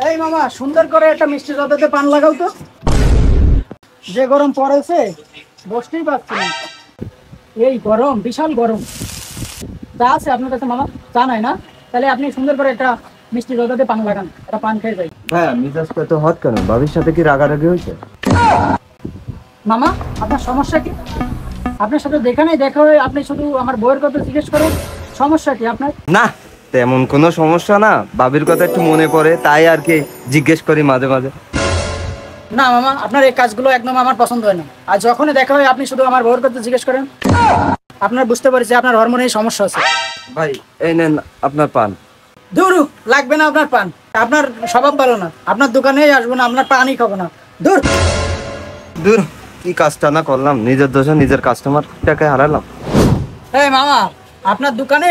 এই মামা সুন্দর করে একটা মিষ্টি জর্দাতে পান লাগাও তো। যে গরম পড়েছে বসতেই পারছি না, এই গরম, বিশাল গরম। চা আছে আপনার কাছে মামা? চা নাই না? তাহলে আপনি সুন্দর করে একটা মিষ্টি জর্দাতে পান লাগান, একটা পান খেয়ে যাই। হ্যাঁ, মিজাজটা তো হট কেন? ভাবির সাথে কি রাগারাগি হয়েছে? মামা আপনার সমস্যা কি? আপনার সাথে দেখা নেই, দেখা হয়ে আপনি শুধু আমার বউয়ের কথা জিজ্ঞেস করেন, সমস্যা কি আপনার? না, তেমন কোনো সমস্যা না, ভাবির কথা একটু মনে পড়ে তাই আর কি জিজ্ঞেস করি মাঝে মাঝে। না মামা, আপনার এই কাজগুলো একদম আমার পছন্দ হয় না। আর যখনই দেখা হয় আপনি শুধু আমার বউয়ের কথা জিজ্ঞেস করেন, আপনার বুঝতে পারি যে আপনার হরমোনের সমস্যা আছে। ভাই এই নেন আপনার পান। দূর, লাগবে না আপনার পান, আপনার স্বভাব ভালো না, আপনার দোকানেই আসবো না, আপনার পানই খাবো না, দূর। দূর, কি কাজটা না করলাম, নিজের দোষে নিজের কাস্টমারটাকে হারালাম। এই মামা, আপনার দোকানে